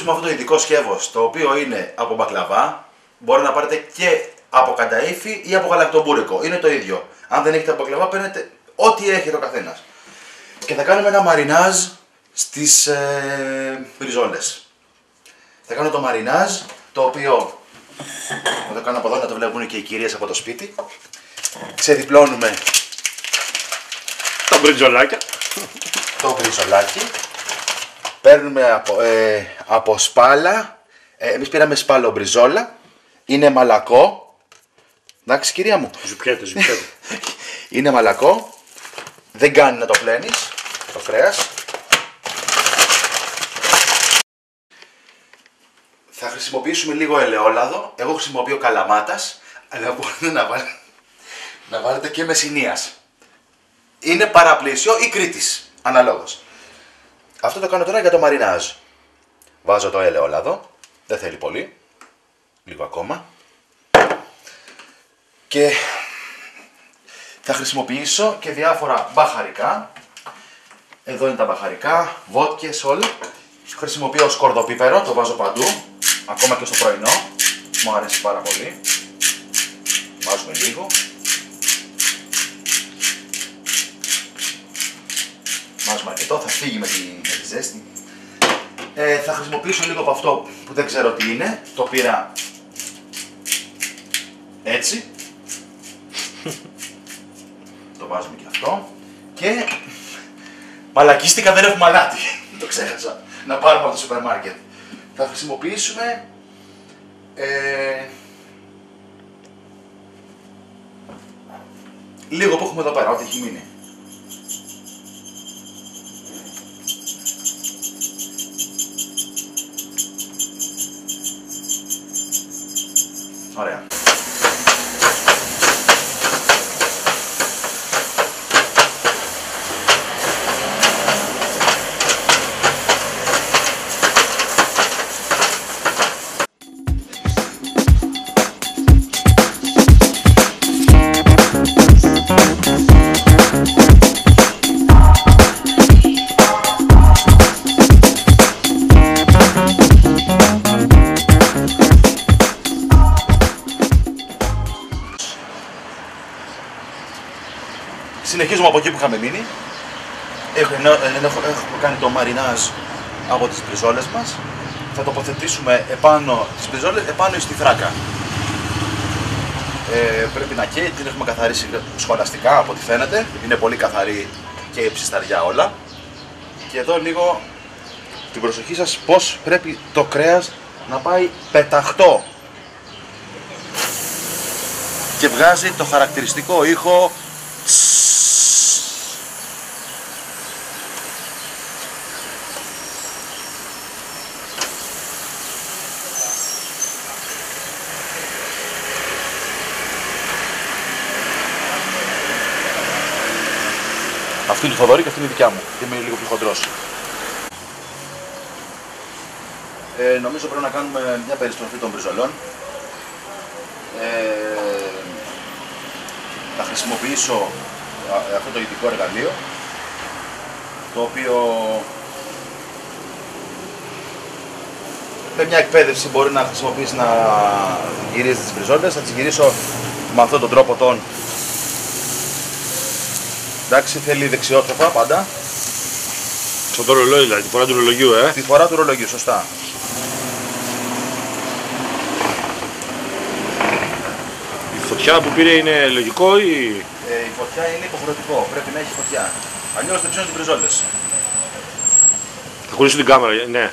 χρησιμοποιήσουμε αυτό το ειδικό σκεύος, το οποίο είναι από μπακλαβά. Μπορεί να πάρετε και από κανταΐφι ή από γαλακτομπούρικο. Είναι το ίδιο. Αν δεν έχετε από μπακλαβά, παίρνετε ό,τι έχετε ο καθένας. Και θα κάνουμε ένα μαρινάζ στις μπριζόλες. Θα κάνω το μαρινάζ, το οποίο θα το κάνω από εδώ να το βλέπουν και οι κυρίες από το σπίτι. Ξεδιπλώνουμε τα μπριζολάκια. Το μπριζολάκι. Παίρνουμε από σπάλα. Εμείς πήραμε σπάλο μπριζόλα. Είναι μαλακό. Εντάξει, κυρία μου. Ζουπιέται. Είναι μαλακό. Δεν κάνει να το πλένεις το κρέας. Θα χρησιμοποιήσουμε λίγο ελαιόλαδο. Εγώ χρησιμοποιώ καλαμάτας, αλλά μπορείτε να βάλετε και μεσηνίας. Είναι παραπλήσιο ή Κρήτης, αναλόγως. Αυτό το κάνω τώρα για το μαρινάζ. Βάζω το ελαιόλαδο, δεν θέλει πολύ, λίγο ακόμα. Και θα χρησιμοποιήσω και διάφορα μπαχαρικά. Εδώ είναι τα μπαχαρικά, βότκες, όλα. Χρησιμοποιώ σκορδοπίπερο, το βάζω παντού, ακόμα και στο πρωινό. Μου αρέσει πάρα πολύ. Βάζουμε λίγο. Βάζουμε αρκετό, θα φύγει με τη ζέστη. Θα χρησιμοποιήσω λίγο από αυτό που δεν ξέρω τι είναι. Το πήρα έτσι. Το βάζουμε και αυτό. Και μαλακίστηκα, δεν έχουμε αλάτι. Το ξέχασα να πάρουμε από το σούπερ μάρκετ. Θα χρησιμοποιήσουμε λίγο που έχουμε εδώ πέρα, ό,τι έχει μείνει. Ωραία. Συνεχίζουμε από εκεί που είχαμε μείνει. Έχουμε κάνει το μαρινάζ από τις μπριζόλες μας. Θα τοποθετήσουμε επάνω τις μπριζόλες, επάνω στη θράκα. Πρέπει να καίει, την έχουμε καθαρίσει σχολαστικά από ό,τι φαίνεται. Είναι πολύ καθαρή και η ψισταριά όλα. Και εδώ λίγο την προσοχή σας πώς πρέπει το κρέας να πάει πεταχτό. Και βγάζει το χαρακτηριστικό ήχο. Αυτή είναι του Θοδωρή και αυτή είναι η δικιά μου. Είμαι λίγο πιο χοντρός. Νομίζω πρέπει να κάνουμε μια περιστροφή των μπριζολών. Θα χρησιμοποιήσω αυτό το ειδικό εργαλείο, το οποίο με μια εκπαίδευση μπορεί να χρησιμοποιήσει να γυρίζει τις μπριζόλες. Θα τις γυρίσω με αυτόν τον τρόπο τον. Εντάξει, θέλει δεξιότροφα πάντα. Στο το ρολόι, δηλαδή, τη φορά του ρολογιού, Τη φορά του ρολογιού, σωστά. Η φωτιά που πήρε είναι λογικό ή... Η φωτιά είναι υποχρεωτικό, πρέπει να έχει φωτιά. Αλλιώς δεν ψήνουν τις μπριζόλες. Θα χωρίσω την κάμερα, ναι.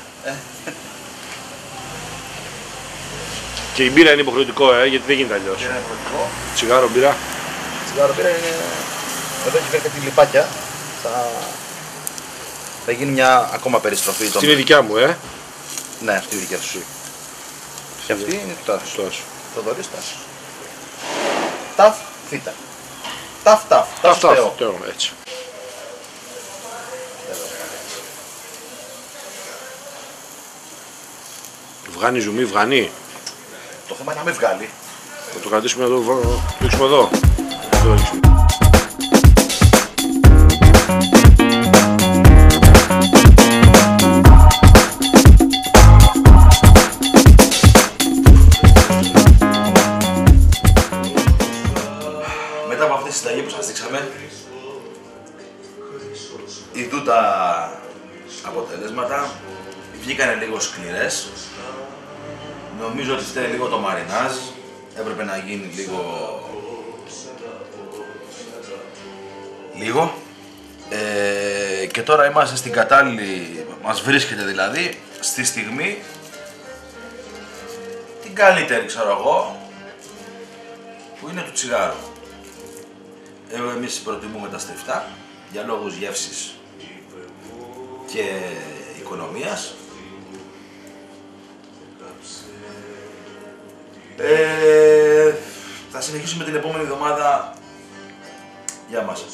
Και η μπύρα είναι υποχρεωτικό, γιατί δεν γίνεται αλλιώς. Είναι υποχρεωτικό. Τσιγάρο, μπύρα. Τσιγάρο, μπύρα είναι... Εδώ έχει κάτι λιπάκια. Θα γίνει μια ακόμα περιστροφή. Αυτή είναι η δικιά μου, Ναι, αυτή η δικιά σου. Και αυτή είναι του Τάσου. Το δωρείς Τάσου. Ταφ, θήτα. Ταφ, τέο, έτσι. Βγάνει ζουμί, βγάνει. Το θέμα είναι να μην βγάλει. Θα το κρατήσουμε εδώ, το ρίξουμε εδώ. αυτή τη συνταγή που σας δείξαμε. Ιδού τα αποτελέσματα. Βγήκανε λίγο σκληρές. Νομίζω ότι φταίει λίγο το μαρινάζ. Έπρεπε να γίνει λίγο. Και τώρα είμαστε στην κατάλληλη, μας βρίσκεται δηλαδή, στη στιγμή την καλύτερη, ξέρω εγώ, που είναι του τσιγάρου. Εμείς προτιμούμε τα στριφτά για λόγους γεύσης και οικονομίας. Θα συνεχίσουμε την επόμενη εβδομάδα. Γεια μας.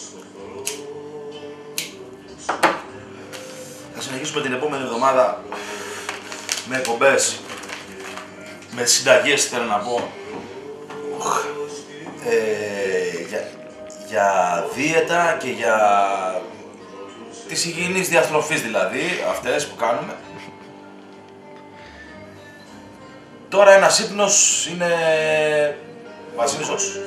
Θα συνεχίσουμε την επόμενη εβδομάδα με εκπομπές, με συνταγές, θέλω να πω, για δίαιτα και για τις υγιεινείς διατροφής, δηλαδή αυτές που κάνουμε. Τώρα ένας ύπνος είναι βασίλισσος.